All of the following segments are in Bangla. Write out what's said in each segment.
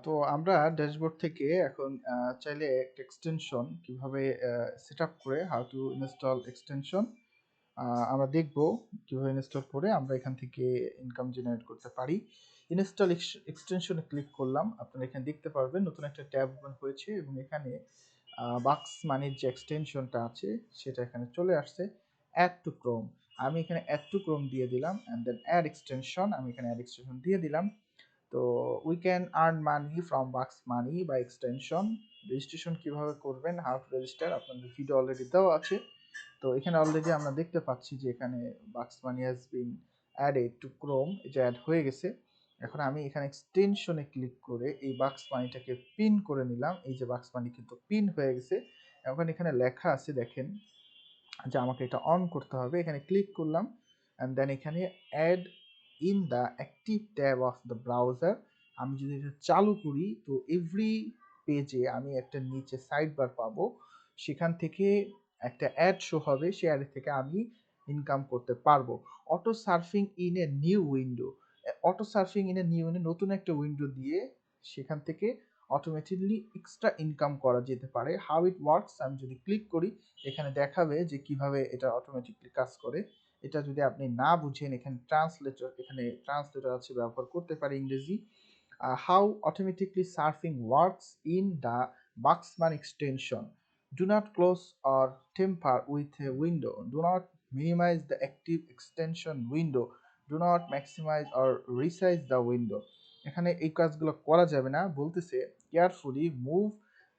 তো আমরা ড্যাশবোর্ড থেকে এখন চাইলে একটা এক্সটেনশন কিভাবে সেট আপ করে হাউ টু ইনস্টল এক্সটেনশন আমরা দেখব কিভাবে ইনস্টল করে আমরা এখান থেকে ইনকাম জেনারেট করতে পারি। ইনস্টল এক্সটেনশনে ক্লিক করলাম, আপনারা এখানে দেখতে পারবেন নতুন একটা ট্যাব ওপেন হয়েছে এবং এখানে বাক্স মানির যে এক্সটেনশনটা আছে সেটা এখানে চলে আসছে। অ্যাড টু ক্রোম, আমি এখানে অ্যাড টু ক্রোম দিয়ে দিলাম অ্যান্ড দেন অ্যাড এক্সটেনশন, আমি এখানে অ্যাড এক্সটেনশন দিয়ে দিলাম। তো we can earn money from বাক্স মানি বা এক্সটেনশন। রেজিস্ট্রেশন কিভাবে করবেন, হাউ টু রেজিস্টার, আপনাদের ভিডিও অলরেডি দেওয়া আছে। তো এখানে অলরেডি আমরা দেখতে পাচ্ছি যে এখানে বাক্স money has been added to Chrome, এটা অ্যাড হয়ে গেছে। এখন আমি এখানে এক্সটেনশনে ক্লিক করে এই বাক্স মানিটাকে পিন করে নিলাম। এই যে বাক্স মানি কিন্তু পিন হয়ে গেছে। এখন এখানে লেখা আছে দেখেন যে আমাকে এটা অন করতে হবে, এখানে ক্লিক করলাম অ্যান্ড দেন এখানে add in the active tab of the browser. আমি যদি এটা চালু করি তো এভরি পেজে আমি একটা নিচে সাইড বার পাবো, সেখান থেকে একটা অ্যাড শো হবে, সে অ্যাড থেকে আমি ইনকাম করতে পারবো। Auto surfing in a new window, auto surfing in a new window, নতুন একটা উইন্ডো দিয়ে সেখান থেকে অটোমেটিকলি এক্সট্রা ইনকাম করা যেতে পারে। হাউ ইট ওয়ার্কস, আমি যদি ক্লিক করি এখানে দেখাবে যে কিভাবে এটা অটোমেটিকলি কাজ করে। এটা যদি আপনি না বুঝেন এখানে ট্রান্সলেটর আছে, ব্যবহার করতে পারে ইংরেজি। How automatically surfing works in the Boxman extension, do not close or tamper with a window, do not minimize the active extension window, do not maximize or resize the window। এখানে এই কাজগুলো করা যাবে না, বলতেছে carefully move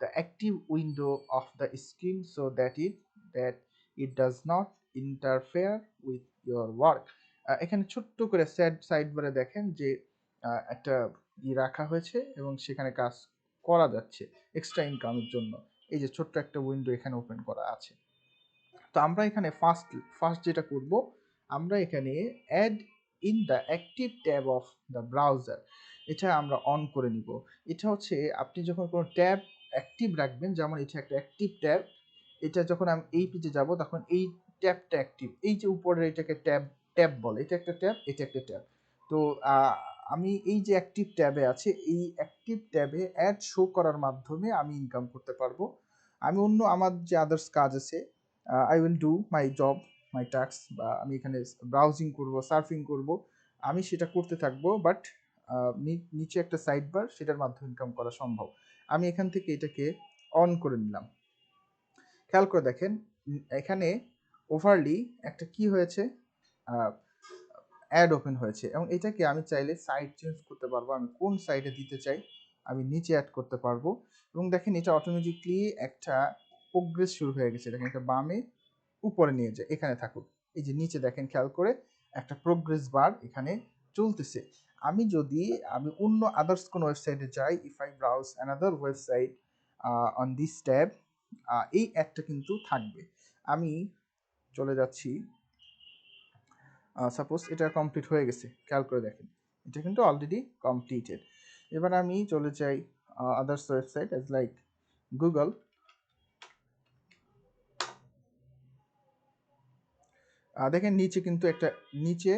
the active window of the screen so that it does not interfere with your work। এখানে ছোট্ট করে সাইড বারে দেখেন যে একটা রাখা হয়েছে এবং সেখানে কাজ করা যাচ্ছে এক্সট্রা ইনকামের জন্য। এই যে ছোট্ট একটা উইন্ডো এখানে ওপেন করা আছে। তো আমরা এখানে ফার্স্ট যেটা করব, আমরা এখানে add in the active tab of the browser, এটা আমরা অন করে নিব। এটা হচ্ছে আপনি যখন কোনো ট্যাব অ্যাক্টিভ রাখবেন, যেমন এটা একটা অ্যাক্টিভ ট্যাব, এটা যখন আমি এই পেজে যাব তখন এই ট্যাবটা অ্যাক্টিভ, এই যে উপরের এটাকে ট্যাব ট্যাব বলে, এটা একটা ট্যাব, এটা একটা ট্যাব। তো আমি এই যে অ্যাক্টিভ ট্যাবে আছে, এই অ্যাক্টিভ ট্যাবে অ্যাড শো করার মাধ্যমে আমি ইনকাম করতে পারবো। আমি অন্য আমার যে আদার্স কাজ আছে, I will do my job, my task, বা আমি এখানে ব্রাউজিং করব, সার্ফিং করব, আমি সেটা করতে থাকবো। বাট নিচে একটা সাইড বার, সেটার মাধ্যমে ইনকাম করা সম্ভব। আমি এখান থেকে এটাকে অন করে নিলাম। খেয়াল করে দেখেন এখানে ওভারলি একটা কি হয়েছে, অ্যাড ওপেন হয়েছে এবং এটাকে আমি চাইলে সাইড চেঞ্জ করতে পারবো, আমি কোন সাইডে দিতে চাই আমি নিচে অ্যাড করতে পারবো। এবং দেখেন এটা অটোমেটিকলি একটা প্রোগ্রেস শুরু হয়ে গেছে, দেখেন এটা বামে উপরে নিয়ে যায়, এখানে থাকুক। এই যে নিচে দেখেন খেয়াল করে একটা প্রোগ্রেস বার এখানে চলতেছে। আমি অন্য আদার্স কোনো ওয়েবসাইটে যাই, if I browse another website on this tab, এই অ্যাডটা কিন্তু থাকবে। আমি চলে যাচ্ছি, সাপোজ এটা কমপ্লিট হয়ে গেছে, খেয়াল করে দেখেন এটা কিন্তু অলরেডি কমপ্লিটেড। এবার আমি চলে যাই others website as like Google. দেখেন নিচে কিন্তু নিচে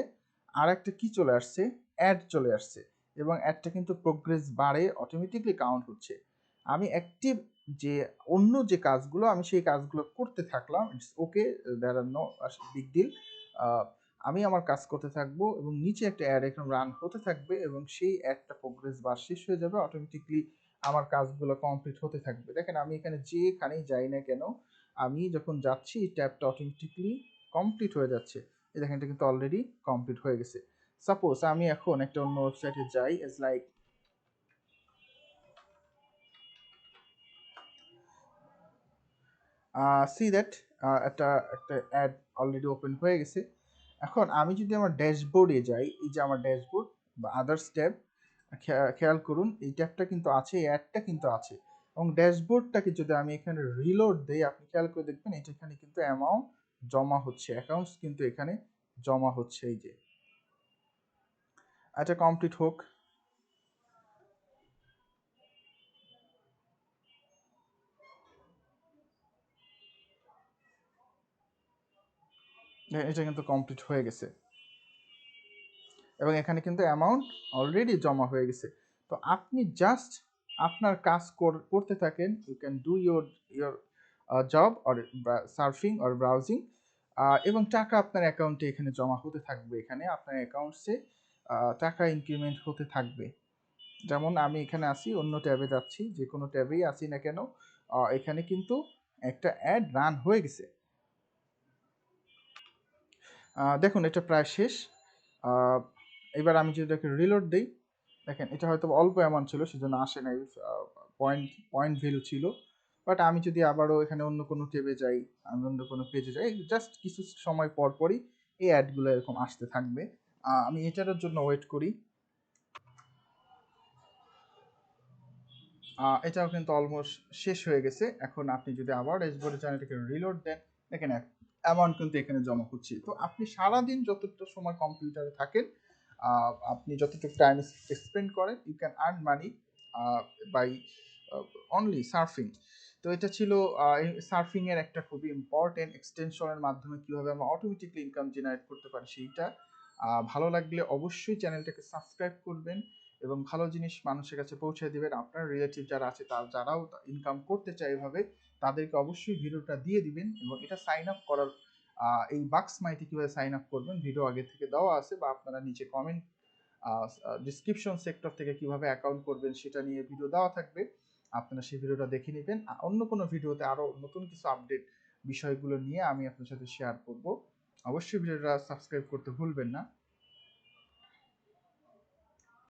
আর একটা কি চলে আসছে, অ্যাড চলে আসছে এবং অ্যাডটা কিন্তু প্রোগ্রেস বারে অটোমেটিকলি কাউন্ট হচ্ছে। আমি অ্যাক্টিভ যে অন্য যে কাজগুলো আমি সেই কাজগুলো করতে থাকলাম, it's okay, there are no big deal. আমি আমার কাজ করতে থাকবো এবং নিচে একটা অ্যাড এখন রান হতে থাকবে এবং সেই অ্যাডটা প্রোগ্রেস বার শেষ হয়ে যাবে, অটোমেটিকলি আমার কাজগুলো কমপ্লিট হতে থাকবে। দেখেন আমি এখানে যেখানেই যাই না কেন, আমি যখন যাচ্ছি ট্যাবটা অটোমেটিকলি কমপ্লিট হয়ে যাচ্ছে। এই দেখেন এটা কিন্তু অলরেডি কমপ্লিট হয়ে গেছে। সাপোজ আমি এখন একটা অন্য ওয়েবসাইটে যাই, ইজ লাইক সি দ্যাট একটা অ্যাড অলরেডি ওপেন হয়ে গেছে। এখন আমি যদি আমার ড্যাশবোর্ডে যাই, এই যে আমার ড্যাশবোর্ড বা আদার্স ট্যাব, খেয়াল করুন এই ট্যাবটা কিন্তু আছে, এই অ্যাডটা কিন্তু আছে এবং ড্যাশবোর্ডটাকে যদি আমি এখানে রিলোড দেই, আপনি খেয়াল করে দেখবেন এটা এখানে কিন্তু অ্যামাউন্ট জমা হচ্ছে, অ্যাকাউন্টস কিন্তু এখানে জমা হচ্ছে। এই যে এটা কমপ্লিট হোক, এটা কিন্তু কমপ্লিট হয়ে গেছে এবং এখানে কিন্তু অ্যামাউন্ট অলরেডি জমা হয়ে গেছে। তো তো আপনি জাস্ট আপনার কাজ করতে থাকেন। You can do your job or surfing or browsing, এবং টাকা আপনার অ্যাকাউন্টে এখানে জমা হতে থাকবে। এখানে আপনার অ্যাকাউন্টসে টাকা ইনক্রিমেন্ট হতে থাকবে। যেমন আমি এখানে আসি, অন্য ট্যাবে যাচ্ছি, যে কোনো ট্যাবেই আসি না কেন, এখানে কিন্তু একটা অ্যাড রান হয়ে গেছে। দেখুন এটা প্রায় শেষ। এবার আমি যদি এটাকে রিলোড দিই, দেখেন এটা হয়তো অল্প অ্যামাউন্ট ছিল সেজন্য আসে নাই, পয়েন্ট ভ্যালু ছিল। বাট আমি যদি আবারও এখানে অন্য কোনো ট্যাবে যাই, আমি অন্য কোনো পেজে যাই, জাস্ট কিছু সময় পর পরই এই অ্যাডগুলো এরকম আসতে থাকবে। আমি এটার জন্য ওয়েট করি। এটাও কিন্তু অলমোস্ট শেষ হয়ে গেছে। এখন আপনি যদি আবার ড্যাশবোর্ডে চান, এটাকে রিলোড দেন, দেখেন অ্যামাউন্ট কিন্তু এখানে জমা হচ্ছে। তো আপনি সারাদিন যতটা সময় কম্পিউটারে থাকেন, আপনি যতটুকু টাইম স্পেন্ড করেন, you can earn money by only surfing. তো এটা ছিল সার্ফিংয়ের একটা খুবই ইম্পর্টেন্ট এক্সটেনশনের মাধ্যমে কীভাবে আমরা অটোমেটিকলি ইনকাম জেনারেট করতে পারি সেইটা। ভালো লাগলে অবশ্যই চ্যানেলটাকে সাবস্ক্রাইব করবেন এবং ভালো জিনিস মানুষের কাছে পৌঁছে দিবেন। আপনার রিলেটিভ যারা আছে যারাও ইনকাম করতে চায় এভাবে, তাদেরকে অবশ্যই ভিডিওটা দিয়ে দিবেন। এবং এটা সাইন আপ করার, এই বাক্স মাইতে কীভাবে সাইন আপ করবেন ভিডিও আগে থেকে দেওয়া আছে, বা আপনারা নিচে কমেন্ট ডিসক্রিপশন সেক্টর থেকে কিভাবে অ্যাকাউন্ট করবেন সেটা নিয়ে ভিডিও দেওয়া থাকবে, আপনারা সেই ভিডিওটা দেখে নেবেন। অন্য কোনো ভিডিওতে আরও নতুন কিছু আপডেট বিষয়গুলো নিয়ে আমি আপনার সাথে শেয়ার করব। অবশ্যই ভিডিওটা সাবস্ক্রাইব করতে ভুলবেন না।